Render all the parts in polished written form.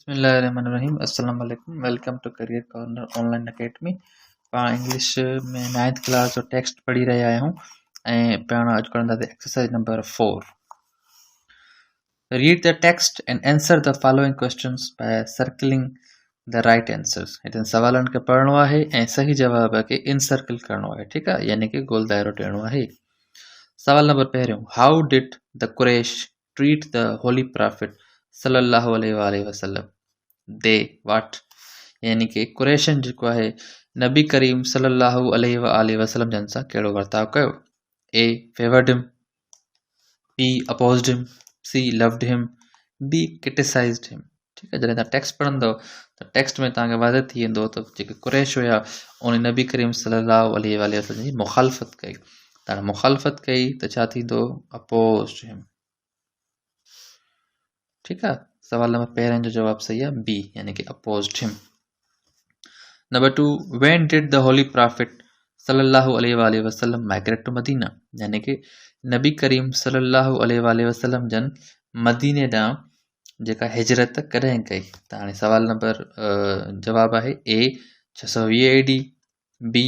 बिस्मिल्लाहिर्रहमानिर्रहीम अस्सलाम वालेकुम welcome to career corner online academy. पाण इंग्लिश में 9th क्लास जो टेक्स्ट पढ़ी रहिया आहियूं ऐं पाण अॼु पढ़ंदासीं exercise number 4। Read the text and answer the following questions by circling the right answers. हिते सवालनि खे पढ़णो आहे ऐं सही जवाब खे इनसर्कल करणो आहे, ठीकु आहे, यानी कि गोल दायरो ॾियणो आहे। सवाल नंबर पहिरियों, how did the Quraysh treat the holy prophet सल्लल्लाहु अलैहि वसल्लम। दे वाट यानी कि कुरैशन जेको आहे नबी करीम सल्लल्लाहु अलैहि वसल्लम जन सां कहिड़ो वर्ताव कयो। ए फेवर्ड हिम, बी अपोज्ड हिम, सी लव्ड हिम, बी क्रिटिसाइज्ड हिम। ठीकु आहे, जॾहिं तव्हां टेक्स्ट पढ़ंदव त टेक्स्ट में तव्हांखे वाज़े थी वेंदो त जेके कुरैश हुया उन नबी करीम सल्लल्लाहु अलैहि वसल्लम जी मुखालफ़त कई। त मुखालफ़त कई त छा थींदो, अपोज्ड हिम। ठीकु आहे, सवाल नंबर पहिरें जो जवाब सही आहे बी, यानी कि अपोज्ड हिम। Number 2, when did the holy prophet सल्लल्लाहु अलैहि वसल्लम माइग्रेट टू मदीना, यानी कि नबी करीम सल्लल्लाहु अलैहि वसल्लम जन मदीने ॾांहुं जेका हिजरत कॾहिं कई। त हाणे सवाल नंबर जवाब आहे A 620 AD, B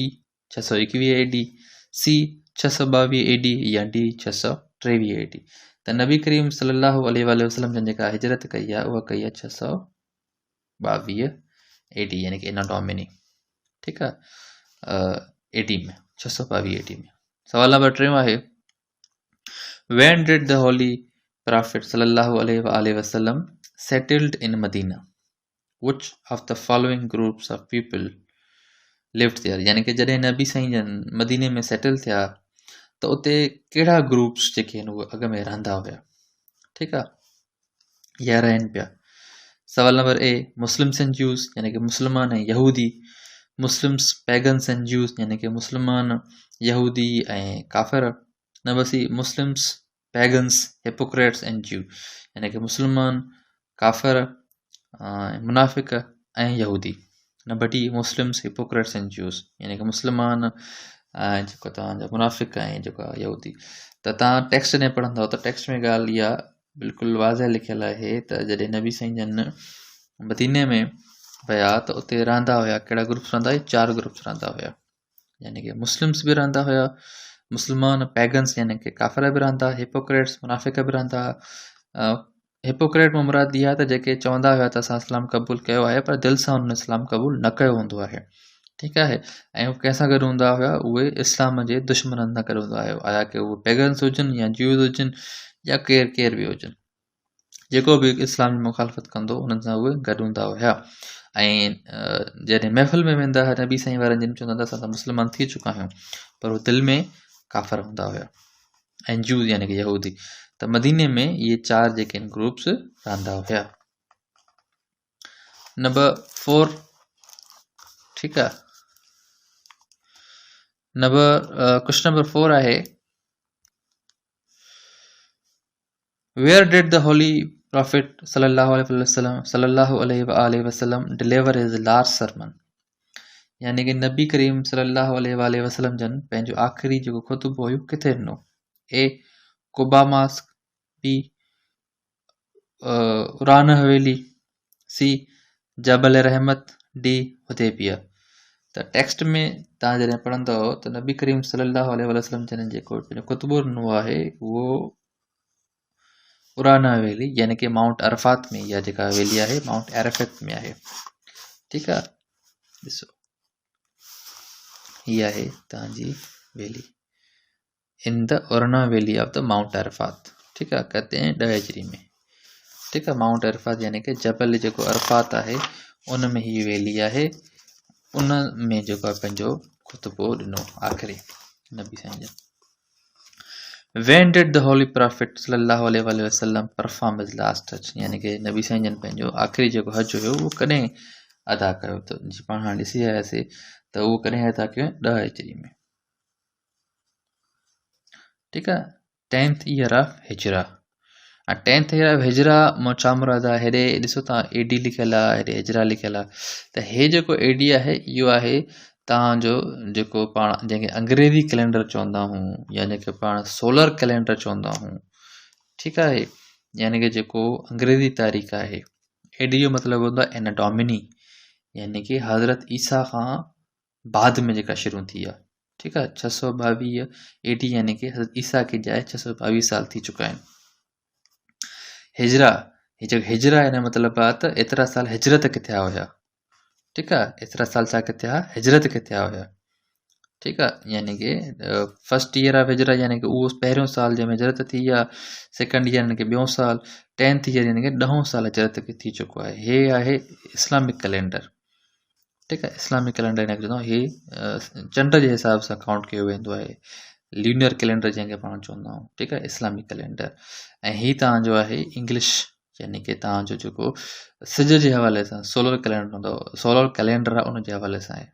621 AD, C 622 AD या डी 623 AD। त नबी करीम सल्लल्लाहु अलैहि वसल्लम जन जेका हिजरत कई आहे उहा कई आहे 622 AD, यानी कि इन डोमिनी। ठीकु आहे, एडी में 622 AD में। सवाल नंबर 3 आहे, when did the holy prophet सल्लल्लाहु अलैहि वसल्लम settled in Medina, which of the following groups of people lived there. यानी कि जॾहिं नबी साईं जन मदीने में सेटल थिया त उते कहिड़ा ग्रुप्स जेके आहिनि उहे अॻु में रहंदा हुया। ठीकु आहे, या रहनि पिया। सवाल number A, Muslims and Jews, यानी कि मुस्लमान ऐं यहूदी। मुस्लिम्स पैगन्स एंड ज्यूस, यानी कि मुस्लमान यहूदी ऐं काफ़िर। Number C, Muslims pagans hypocrites and Jew, यानी कि मुस्लमान काफ़िर मुनाफ़िक ऐं यहूदी। Number D, Muslims hypocrites and Jews, यानी कि मुस्लमान जेको तव्हांजा मुनाफ़िक ऐं जेको आहे यहूदी। त तव्हां टेक्स्ट ॾे पढ़ंदव त टेक्स्ट में ॻाल्हि इहा बिल्कुलु वाज़ह लिखियल आहे त जॾहिं नबी साईं जन मदीने में विया त उते रहंदा हुया, कहिड़ा ग्रुप्स रहंदा हुआ, 4 ग्रुप्स रहंदा हुया। यानी कि मुस्लिम्स बि रहंदा हुया, मुस्लमान पैगन्स यानी कि काफ़िर बि रहंदा, हिपोक्रेट्स मुनाफ़िक बि रहंदा। हिपोक्रेट में मुराद इहा त जेके चवंदा हुया त असां इस्लाम क़बूल कयो आहे पर दिलि सां हुन इस्लाम क़बूल न कयो हूंदो आहे। ठीकु आहे, ऐं उहे कंहिंसां गॾु हूंदा हुया, उहे इस्लाम जे दुश्मननि सां गॾु हूंदा हुया, आया कि उहे पैगन्स हुजनि या ज्यूज़ हुजनि या केरु बि हुजनि, जेको बि इस्लाम जी मुखालफ़त कंदो उन्हनि सां उहे गॾु हूंदा हुया। ऐं जॾहिं महफ़िल में वेंदा हुआ नबी साईं वारनि जिन चवंदा असां त मुस्लमान थी चुका आहियूं, पर उहे दिलि में काफ़िर हूंदा हुया ऐं ज्यूज़ यानी कि यहूदी। त मदीने में इहे 4 जेके आहिनि ग्रुप्स रहंदा हुया। नंबर 4, ठीकु आहे, क्वेश्चन नंबर 4 आहे, where did the holy prophet सल्लल्लाहु अलैहि वसल्लम डिलीवर हिज लास्ट सरमन। यानी कि नबी करीम सल्लल्लाहु अलैहि वसल्लम जन पंहिंजो आख़िरी जेको ख़ुतबो हुयो किथे ॾिनो। A Quba mosque, B Uranah हवेली, C Jabal Rahmat, D Hudaibiya. त टेक्स्ट में तव्हां जॾहिं पढ़ंदव त नबी करीम सल्लल्लाहु अलैहि वसल्लम जन जेको पंहिंजो ख़ुतबो ॾिनो आहे उहो उरान हवेली यानी कि माउंट अरफात में, इहा जेका हवेली आहे माउंट अरफत में आहे। ठीकु आहे, ॾिसो हीअ आहे तव्हांजी valley in the Uranah valley of the mount Arafat. ठीकु आहे, कहते हैं 10 हिजरी में। ठीकु आहे, माउंट अरफात यानी कि जबल जेको अरफात आहे उन में हीअ वैली आहे, उन में जेको आहे पंहिंजो ख़ुतबो ॾिनो आख़िरी नबी साईं जन। When did the holy prophet सल्लल्लाहु अलैहि वसल्लम परफॉर्म हिज लास्ट हज, यानी कि नबी साईं जन पंहिंजो आख़िरी जेको हज हुयो उहो कॾहिं अदा कयो। त जीअं पाण हाणे ॾिसी आयासीं त उहो कॾहिं अदा कयो, 10 हिजरी में। ठीकु आहे, 10th year of Hijra. 10th year of Hijra मां छा मुराद आहे, हेॾे ॾिसो तव्हां एडी लिखियल आहे, हेॾे हिजरा लिखियल आहे, त हे जेको एडी आहे इहो आहे तव्हांजो जेको पाण जंहिंखे अंग्रेज़ी कैलेंडर चवंदा आहियूं या जंहिंखे पाण सोलर कैलेंडर चवंदा आहियूं। ठीकु आहे, यानी कि जेको अंग्रेज़ी तारीख़ आहे एडी जो मतिलबु हूंदो आहे इन डोमिनी, यानी कि हज़रत ईसा खां बाद में जेका शुरू थी आहे। ठीकु आहे, 622 एडी यानी कि हज़रत ईसा की जाए 622 साल थी चुका आहिनि। हिजरा, ही जेको हिजरा हिन जो मतिलबु आहे त एतिरा साल हिजरत के थिया हुया। ठीकु आहे, एतिरा साल छा के थिया, हिजरत के थिया हुया। ठीकु आहे, यानी कि फर्स्ट ईयर ऑफ हिजरा यानी कि उहो पहिरियों साल जंहिंमें हिजरत थी आहे, सेकेंड ईयर यानी कि ॿियों साल, 10th ईयर यानी कि 10हों साल हिजरत खे थी चुको आहे। हे आहे इस्लामिक कैलेंडर। ठीकु आहे, इस्लामिक कैलेंडर हिनखे चवंदा आहियूं, हे चंड जे हिसाब सां काउंट कयो वेंदो आहे, ल्यूनर कैलेंडर जंहिंखे पाण चवंदा आहियूं। ठीकु आहे, इस्लामिक कैलेंडर। ऐं ही तव्हांजो आहे इंग्लिश, यानी कि तव्हांजो जेको सिज जे हवाले सां सोलर कैलेंडर हूंदो, सोलर कैलेंडर आहे उनजे हवाले सां आहे।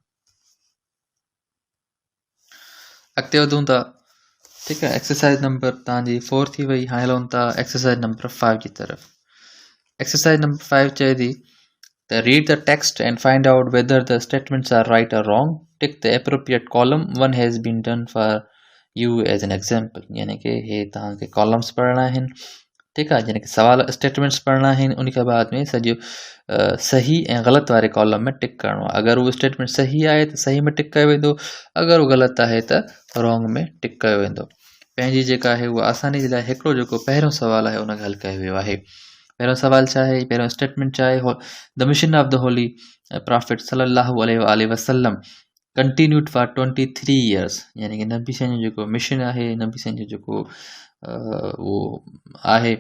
अॻिते वधूं था। ठीकु आहे, एक्सरसाइज नंबर तव्हांजी 4 थी वई। हाणे हलूं था एक्सरसाइज नंबर 5 जी तरफ़। एक्सरसाइज नंबर 5 चए थी त read the text and find out whether the statements are right or wrong, tick the appropriate column, one has been done for you as an example. यानी कि हे तव्हांखे कॉलम्स पढ़णा आहिनि। ठीकु आहे, यानी कि सवाल स्टेटमेंट्स पढ़णा आहिनि, उन खां बाद में सॼो सही ऐं ग़लति वारे कॉलम में टिक करिणो आहे। अगरि उहो स्टेटमेंट सही आहे त सही में टिक कयो वेंदो, अगरि उहो ग़लति आहे त रॉन्ग में टिक कयो वेंदो। पंहिंजी जेका आहे उहा आसानी जे लाइ हिकिड़ो जेको पहिरियों सुवालु आहे उनखे हल कयो वियो आहे। पहिरियों सुवालु छा आहे, पहिरियों स्टेटमेंट छा आहे, the mission of the holy prophet सल्लल्लाहु अलैहि वसल्लम कंटिन्यूड फॉर 23 years। यानी कि नबी साईं जो जेको मिशन आहे, नबी साईं जो जेको उहो आहे,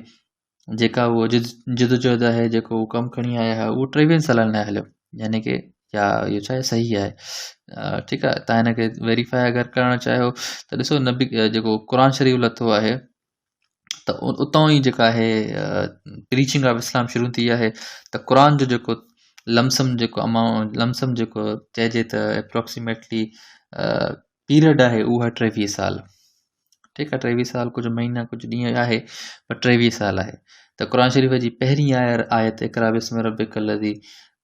जेका उहो जिदोजहद आहे, जेको उहो कमु खणी आया हुआ, उहो 23 सालनि लाइ हलियो। यानी कि या इहो छा आहे, सही आहे। ठीकु आहे, तव्हां हिनखे वेरीफाई अगरि करणु चाहियो त ॾिसो, नबी जेको क़ुर शरीफ़ लथो आहे त उतां ई जेका आहे प्रीचिंग ऑफ इस्लाम शुरू थी आहे। त क़ुर जो जेको लमसम जेको अमाउंट, लमसम जेको चइजे त एप्रोक्सीमेटली पीरियड आहे उहा 23 साल। ठीकु आहे, 23 साल, कुझु महीना कुझु ॾींहं आहे, पर 23 साल आहे। त क़ुर शरीफ़ जी पहिरीं आयत इक़रा बिस्मि रब्बिकल लज़ी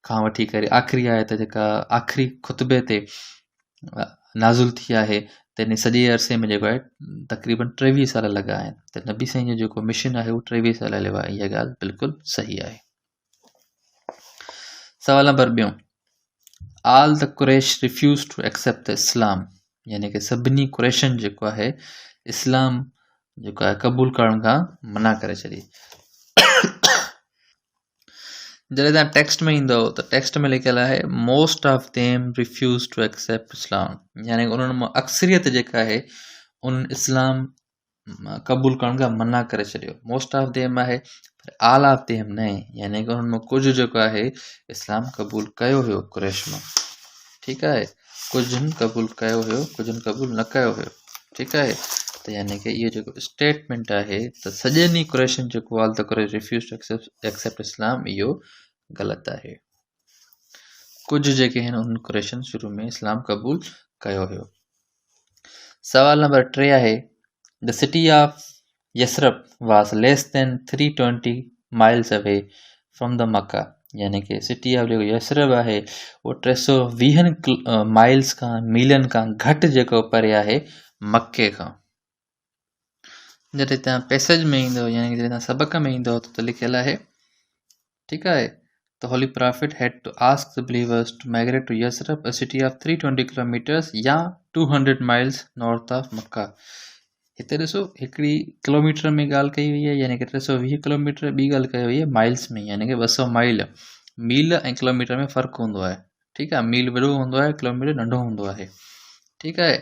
खां वठी करे आख़िरी आयत जेका आख़िरी खुतबे ते नाज़ुल थी आहे, त इन सॼे अरसे में जेको आहे तक़रीबन 23 साल लॻा आहिनि। त नबी साईं जो जेको मिशन आहे उहो 23 साल हलियो आहे। इहा ॻाल्हि बिल्कुलु सही आहे। सवाल number 2, all the Quraysh refuse to accept the Islam. यानी कि सभिनी कुरैशनि जेको आहे इस्लाम जेको आहे क़बूल करण खां मना करे छॾी। जॾहिं तव्हां टेक्स्ट में ईंदव त टेक्स्ट में लिखियलु आहे most of them refuse to accept Islam. यानी कि उन्हनि मां अक्सरियत जेका आहे उन इस्लाम क़बूल करण खां मना करे छॾियो। मोस्ट ऑफ देम आहे, पर ऑल ऑफ देम न आहे। यानी कि उन्हनि मां कुझु जेको आहे इस्लाम क़बूल कयो हुयो कुरैश मां। ठीकु आहे, कुझुनि क़बूल कयो हुयो, कुझुनि क़बूल न कयो हुयो। ठीकु आहे, त यानी कि इहो जेको स्टेटमेंट आहे त सॼनि कुरैशनि जेको all the Quraysh refuse to accept Islam, इहो ग़लति आहे। कुझु जेके आहिनि उन कुरैशनि शुरू में इस्लाम क़बूल कयो हुयो। सवाल नंबर 3 आहे, the city of Yathrib was less than 320 miles away from the Mecca. यानी कि सिटी ऑफ जेको यसरब आहे उहो 320 माइल्स खां, मीलनि खां घटि जेको परे आहे मके खां। जॾहिं तव्हां पैसेज में ईंदव, यानी कि जॾहिं तव्हां सबक़ में ईंदव त लिखियलु आहे, ठीकु आहे, The Holy Prophet had to ask the believers to migrate to Yasrib, a city of 320 kilometers या 200 miles north of Makkah। हिते ॾिसो, हिकिड़ी किलोमीटर में ॻाल्हि कई वई आहे, यानी कि 320 किलोमीटर, ॿी ॻाल्हि कई वई आहे माइल्स में, यानी कि 200 माइल। मील ऐं किलोमीटर में फ़र्क़ु हूंदो आहे। ठीकु आहे, मील वॾो हूंदो आहे, किलोमीटर नंढो हूंदो आहे। ठीकु आहे,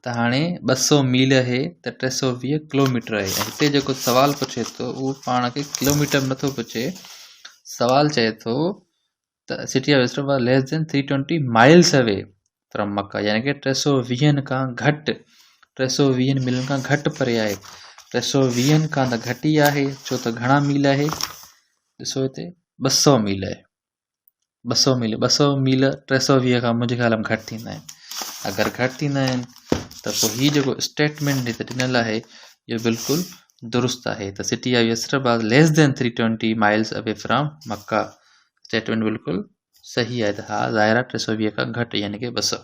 त हाणे 200 मील आहे त 320 किलोमीटर आहे। ऐं हिते जेको सुवालु पुछे थो उहो पाण खे किलोमीटर नथो पुछे, सवाल चए थो त city of Yathrib was less than 320 miles away from Mecca. यानी कि 320 खां घटि, 320 मीलनि खां घटि परे आहे। 320 खां त घटि ई आहे, छो त घणा मील आहे, ॾिसो हिते 200 मील आहे। 200 मील 320 खां मुंहिंजे ख़्याल में घटि थींदा आहिनि। अगरि घटि थींदा आहिनि त पोइ हीउ जेको स्टेटमेंट हिते ॾिनल आहे इहो बिल्कुलु दुरुस्त आहे। त city of Yathrib was less than 320 miles away from Mecca, statement बिल्कुलु सही आहे। त हा, ज़ाहिर आहे 320 खां घटि, यानी कि 200।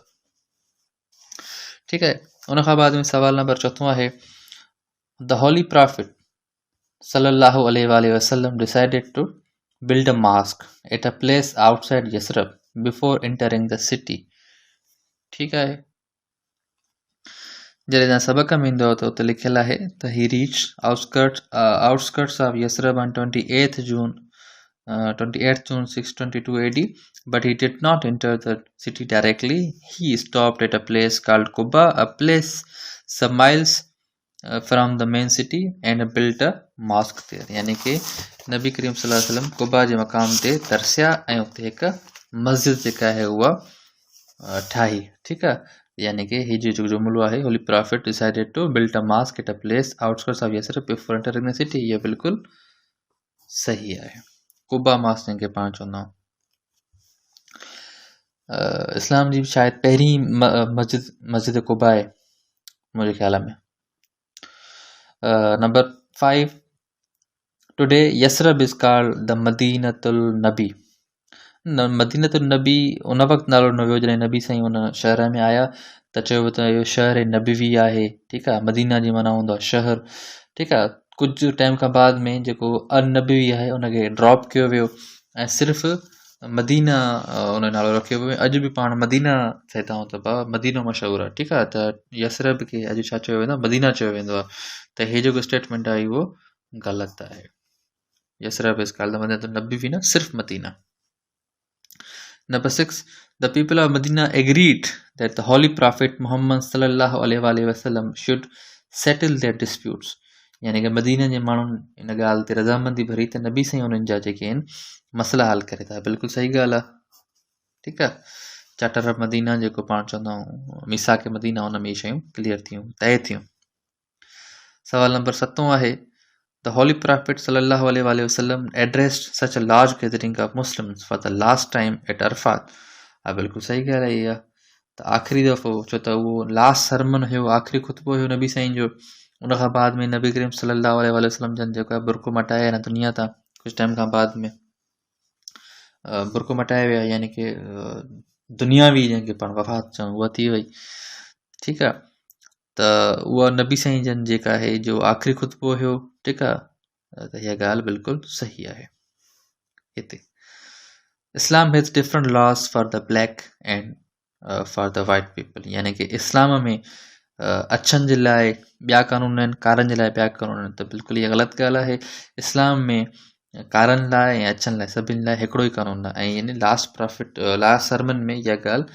ठीकु आहे, उनखां बाद में सवाल नंबर 4 आहे, द होली प्रॉफिट सल्लल्लाहु अलैहि वसल्लम decided to build a mosque at a place outside Yasrib before entering the city. ठीक है, जॾहिं तव्हां सबक़ में ईंदो त उते लिखियलु आहे त he reached outskirts of Yasrib on 28th June 622 AD, but he did not enter the city directly. He stopped at a place called Quba, a place some miles from the main city, and built a mosque there. यानी कि नबी करीम सल्लल्लाहु अलैहि वसल्लम कुबा जे मक़ाम ते तरसिया ऐं उते हिकु मस्जिद जेका आहे उहा ठाही. ठीकु आहे, यानी कि ही जो जुमिलो आहे, holy prophet decided to build a mosque at a place outskirts of Yathrib before entering the city. इहा बिल्कुलु सही आहे. कुबा मॉस्क जंहिंखे पाण चवंदा आहियूं. इस्लाम जी शायदि पहिरीं मस्जिद कुबा आहे मुंहिंजे ख़्याल में. Number 5, today Yathrib is called the Madinatul Nabi. Madinatul नबी उन वक़्तु नालो न हुयो जॾहिं नबी साईं उन शहर में आया त चयो त इहो शहर नबवी आहे. ठीकु आहे, मदीना जी माना हूंदो आहे शहर. ठीकु आहे, कुझु टाइम खां बाद में जेको अनबवी आहे उनखे ड्रॉप कयो वियो ऐं सिर्फ़ु मदीना उन नालो रखियो वियो. अॼु बि पाण मदीना चवंदा आहियूं त बाबा मदीनो मशहूरु आहे. ठीकु आहे, त यसरब खे अॼु छा चयो वेंदो आहे, मदीना चयो वेंदो आहे. त हे जेको स्टेटमेंट आहे उहो ग़लति आहे. Yathrib is called the Madinatul नबी, न सिर्फ़ु Medina. Number 6, the people of Medina agreed that the Holy Prophet Muhammad sallallahu alaihi wasallam should settle their disputes. यानी कि मदीना जे माण्हुनि इन ॻाल्हि ते रज़ामंदी भरी त नबी साईं उन्हनि जा जेके आहिनि मसइला हल करे था. बिल्कुलु सही ॻाल्हि आहे. ठीकु आहे, चार्टर ऑफ मदीना जेको पाण चवंदा आहियूं, मीसाक मदीना, हुन में इहे शयूं क्लियर थियूं, तय थियूं. सवाल नंबर 7 आहे, the Holy Prophet sallallahu alaihi wasallam addressed such a large gathering of Muslims for the last time at Arafat. बिल्कुलु सही ॻाल्हि आहे इहा. त आख़िरी दफ़ो छो त उहो लास्ट सरमन हुयो, आख़िरी खुतबो हुयो नबी साईं जो. उनखां बाद में नबी करीम सल्लल्लाहु अलैहि वसल्लम जन जेको आहे बुरको मटाए न दुनिया तां कुझु टाइम खां बाद में बुरको मटाए विया, यानी कि दुनियावी जंहिंखे पाण वफ़ात चऊं उहा थी वई. ठीकु आहे, त उहा नबी साईं जन जेका आहे जो आख़िरी खुतबो हुयो. ठीकु आहे, त इहा ॻाल्हि बिल्कुलु सही आहे. हिते Islam has different laws for the black and for the white people. यानी कि इस्लाम में अछनि जे लाइ ॿिया कानून आहिनि, कारनि जे लाइ ॿिया कानून आहिनि. त बिल्कुलु इहा ग़लति ॻाल्हि आहे. इस्लाम में कारनि लाइ ऐं अछनि लाइ सभिनि लाइ हिकिड़ो ई कानून आहे. ऐं यानी लास्ट सरमन में इहा ॻाल्हि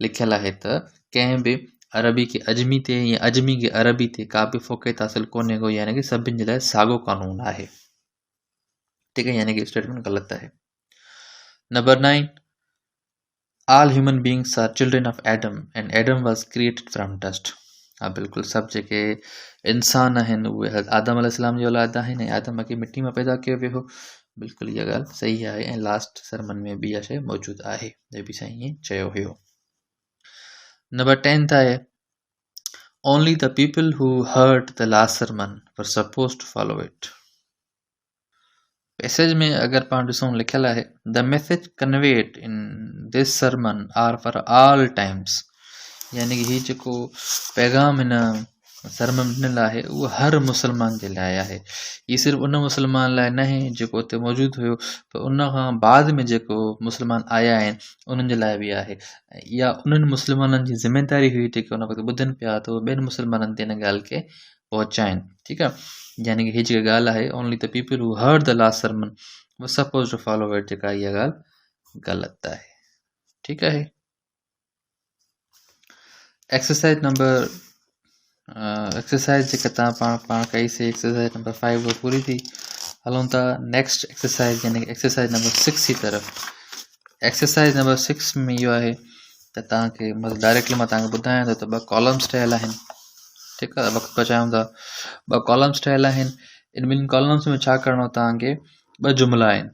लिखियलु आहे त कंहिं बि अरबी के अजमी ते या अजमी के अरबी ते का बि फ़ोक़त हासिल कोन्हे को, यानी कि सभिनि जे लाइ साॻियो कानून आहे. ठीकु आहे, यानी कि स्टेटमेंट ग़लति आहे. Number 9, all human beings are children of Adam and Adam was created from dust. बिल्कुलु सभु जेके इंसान आहिनि उहे आदम अलैहिस्सलाम जी औलाद आहिनि ऐं आदम खे मिटी मां पैदा कयो वियो हो. बिल्कुलु इहा ॻाल्हि सही आहे. ऐं लास्ट सरमन में बि इहा शइ मौजूदु आहे, हे बि साईं ईअं चयो हुयो. नंबर 10 आहे, only the people who heard the last sermon were supposed to follow it. Passage में अगरि पाण ॾिसूं लिखियलु आहे, the message conveyed in this sermon are for all times. यानी कि हीउ जेको पैगाम हिन सरमन ॾिनल आहे उहो हर मुस्लमान जे लाइ आहे. हीउ सिर्फ़ु उन मुस्लमान लाइ न आहे जेको उते मौजूदु हुयो, पर उन खां बाद में जेको मुस्लमान आया आहिनि उन्हनि जे लाइ बि आहे. इहा उन्हनि मुस्लमाननि जी ज़िमेदारी हुई जेके उन वक़्तु ॿुधनि पिया त उहे ॿियनि मुस्लमाननि ते हिन ॻाल्हि खे पहुचाइनि. ठीकु आहे, यानी कि हीअ जेका ॻाल्हि आहे, only the people who heard the last sermon were suppose two follow it, जेका इहा ॻाल्हि ग़लति आहे. ठीकु आहे. एक्सरसाइज जेका तव्हां पाण कईसीं, एक्सरसाइज नंबर 5 उहा पूरी थी. हलूं था नेक्स्ट एक्सरसाइज, यानी कि एक्सरसाइज नंबर 6 जी तरफ़. एक्सरसाइज नंबर 6 में इहो आहे त तव्हांखे मतिलबु डायरेक्टली मां तव्हांखे ॿुधायां थो त 2 कॉलम्स ठहियल आहिनि. ठीकु आहे, वक़्तु बचायूं था. 2 कॉलम्स ठहियल आहिनि. इन ॿिनि कॉलम्स में छा करिणो, तव्हांखे 2 जुमिला आहिनि.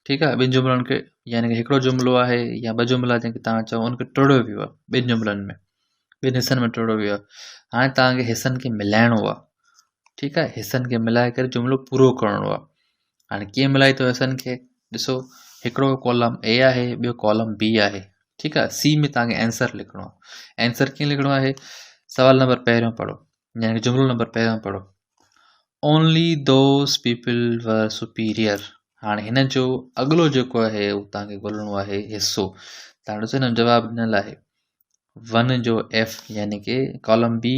ठीकु आहे, 2 जुमिलनि खे, यानी कि हिकिड़ो जुमिलो आहे या 2 जुमिला जंहिंखे तव्हां चओ उनखे टोड़ियो वियो आहे 2 जुमिलनि में, 2 हिसनि में टोड़ियो वियो आहे. हाणे तव्हांखे हिसनि खे मिलाइणो आहे. ठीकु आहे, हिसनि खे मिलाए करे जुमिलो पूरो करिणो आहे. हाणे कीअं मिलाई थो हिसनि खे, ॾिसो, हिकिड़ो कॉलम ए आहे, ॿियो कॉलम बी आहे. ठीकु आहे, सी में तव्हांखे आंसर लिखिणो आहे. आंसर कीअं लिखिणो आहे, सवाल नंबर पहिरियों पढ़ो, यानी कि जुमिलो नंबर पहिरियों पढ़ो. Only those people were superior. हाणे हिन जो अॻिलो जेको आहे उहो तव्हांखे ॻोल्हणो आहे हिसो। तव्हां ॾिसो न जवाबु ॾिनल आहे 1 जो F, यानी कि कॉलम बी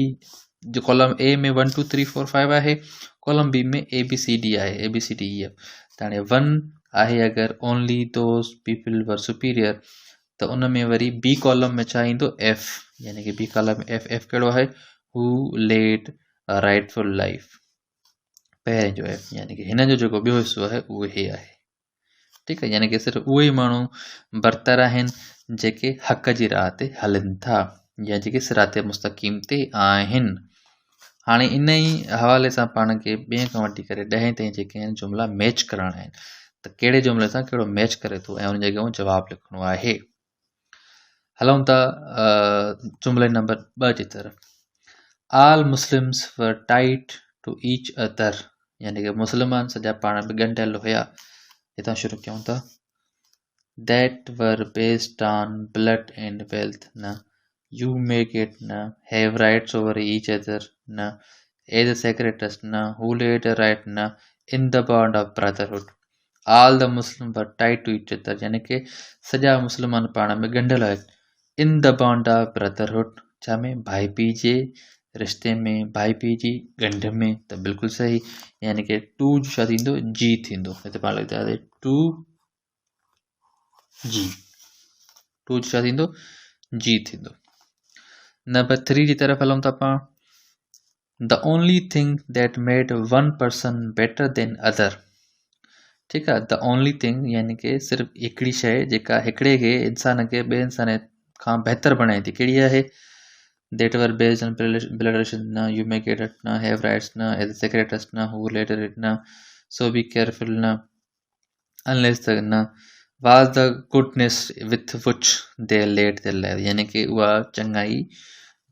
जो कॉलम ए में 1 2 3 4 5 आहे, कॉलम बी में ABCD आहे, ABCDEF। त हाणे 1 आहे अगरि only those people were superior, त उन में वरी बी कॉलम में छा ईंदो F, यानी कि बी कॉलम में F कहिड़ो आहे, हू लेड अ राइटफुल लाइफ, पहिरें जो F, यानी कि हिन जो जेको ॿियो हिसो आहे उहो हे आहे। ठीकु आहे, यानी कि सिर्फ़ु उहे ई माण्हू बरतर आहिनि जेके हक़ जी राह ते हलनि था या जेके सिरात मुस्तक़ीम ते आहिनि। हाणे इन ई हवाले सां पाण खे ॿिए खां वठी करे 10 ताईं जेके आहिनि जुमिला मैच करणा आहिनि, त कहिड़े जुमिले सां कहिड़ो मैच करे थो ऐं उन जॻह जवाबु लिखणो आहे। हलूं था जुमिले नंबर 2 जी तरफ़। All Muslims were tied to each other, यानी कि मुस्लमान सॼा पाण में ॻंढियल हुया। हितां शुरू कयूं था। that were based on blood and wealth, na you make it, na have rights over each other, na as a sacred trust, na who laid a right, na in the bond of brotherhood, all the Muslims were tied to each other, यानी कि सॼा मुस्लमान पाण में ॻंढियल आहिनि in the bond of brotherhood, छा में भाई पीउ जे रिश्ते में, भाई पीउ जी ॻंढ में। त बिल्कुलु सही, यानी कि 2 छा थींदो, जी थींदो। हिते पाण लिखंदासीं 2 जी, 2 छा थींदो, जी थींदो। नंबर 3 जी तरफ़ हलूं था पाण। The only thing that made one person better than other, ठीकु आहे। द ओनली थिंग यानी कि सिर्फ़ु हिकिड़ी शइ जेका हिकिड़े खे इंसान खे ॿिए इंसान खां बहितर बणाए थी, कहिड़ी आहे। that were based on blood relation, na you make it, na have rights, na as a secret trust, na who later it, na so be careful, na unless the, na was the goodness with which they led their life, यानी कि उहा चङाई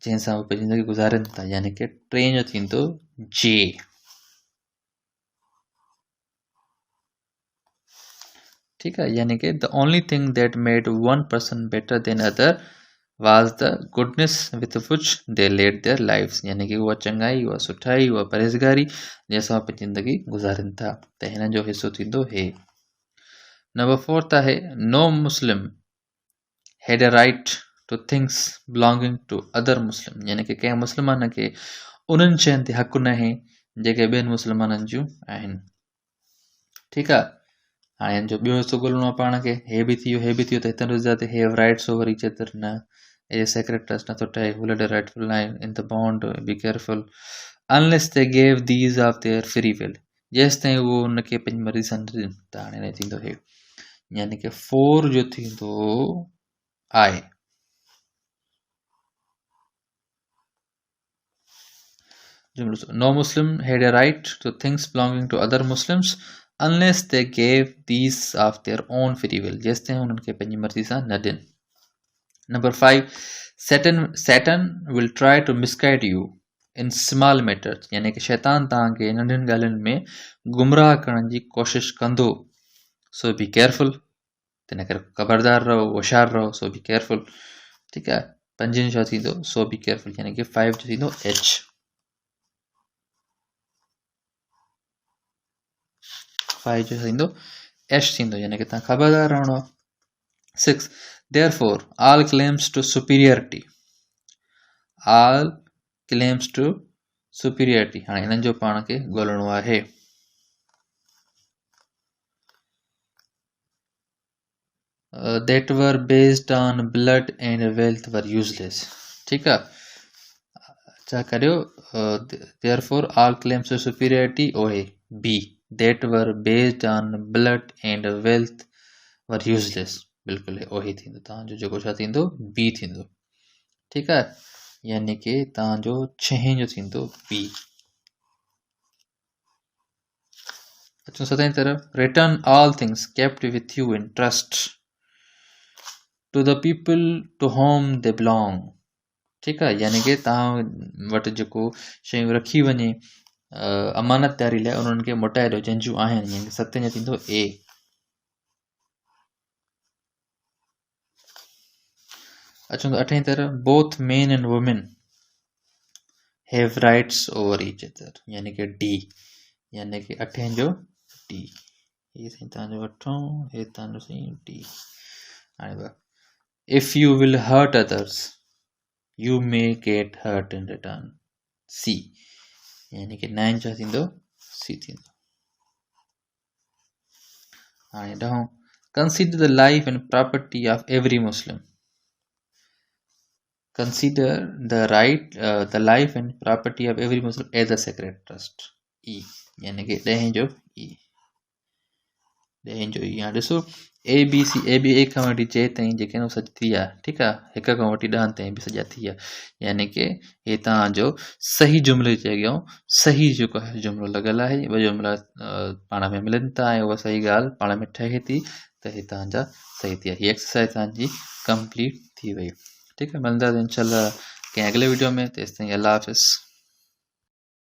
जंहिंसां उहे पंहिंजी ज़िंदगी गुज़ारनि था, यानी कि 3 जो थींदो जे। ठीकु आहे, यानी कि the only thing that made one person better than other was the goodness with which they led their lives, यानी कि उहा चङाई, उहा सुठाई, उहा परहेज़गारी जंहिंसां पंहिंजी ज़िंदगी गुज़ारनि था। त हिन जो हिसो थींदो हे। नंबर 4 आहे no Muslim had a right to things belonging to other Muslim, यानी कि कंहिं मुस्लमान खे उन्हनि शयुनि ते हक़ु न आहे जेके ॿियनि मुस्लमाननि जूं आहिनि। ठीकु आहे, हाणे हिन जो ॿियो हिसो ॻोल्हणो आहे पाण खे। हे बि थी वियो, त हिते ॾिसंदा त have rights over each other, न a sacred trust, नथो ठहे, who led a rightful life in the bond, be careful unless they gave these of their free will, जेसि ताईं उहो हुनखे पंहिंजी मर्ज़ी सां ॾिन। त हाणे न थींदो हे, यानी कि 4 जो थींदो आहे। No Muslim had a right to things belonging to other Muslims unless they gave these of their own free will, जेसि ताईं हुननि खे पंहिंजी मर्ज़ी सां न ॾिन। Number 5, Satan will try to misguide you in small matters, यानी कि शैतान तव्हांखे नंढियुनि ॻाल्हियुनि में गुमराह करण जी कोशिश कंदो। सो बी केयरफुल, तिन करे ख़बरदार रहो, होशियार रहो। सो बी केयरफुल, ठीकु आहे। 5 जो छा थींदो, सो बी केयरफुल, यानी कि 5 जो थींदो H। 5 जो थींदो H थींदो, यानी कि तव्हां ख़बरदार रहणो आहे। 6, therefore all claims to superiority, all claims to superiority, हाणे हिननि जो पाण खे ॻोल्हणो आहे। that were based on blood and wealth were useless, ठीकु आहे। छा करियो, therefore all claims to superiority ओहे B, that were based on blood and wealth were useless, बिल्कुलु ओही थींदो। तव्हांजो जेको छा थींदो, B थींदो। ठीकु आहे, यानी कि तव्हांजो 6 जो थींदो B। अचूं 7 तरफ़। Return all things kept with you in trust to the people to whom they belong, ठीकु आहे, यानी कि तव्हां वटि जेको शयूं रखी वञे अमानत तयारी लाइ, उन्हनि खे मोटाए ॾियो जंहिंजूं आहिनि, यानी 7 जो थींदो A। अचूं 8 तरफ़। Both men and women have rights over each other, यानी कि D, यानी कि 8 जो D। ये सही तव्हांजो वठो, हे तव्हांजो सही डी। हाणे बा if you will hurt others you may get hurt in return, C, यानी कि 9 छा थींदो, सी थींदो। हाणे ॾहों, consider the life and property of every Muslim, consider the life and property of every Muslim as a sacred trust, E, यानी कि ॾहें जो E, ॾहें जो E। हाणे ॾिसो ए बी एक खां वठी चए ताईं जेके न सच थी विया, ठीकु आहे, हिक खां वठी 10 ताईं बि सॼा थी विया, यानी कि हे तव्हांजो सही जुमिले जे अॻियां सही जेको आहे जुमिलो लॻल आहे, ॿ जुमिला पाण में मिलनि था ऐं उहा सही ॻाल्हि पाण में ठहे थी, त हे तव्हांजा सही थी विया। हीअ एक्सरसाइज तव्हांजी कंप्लीट थी वई। ठीक है, मिलंदासीं इंशाल्लाह कंहिं अगले वीडियो में, तेसिताईं अल्लाह हाफ़िज़।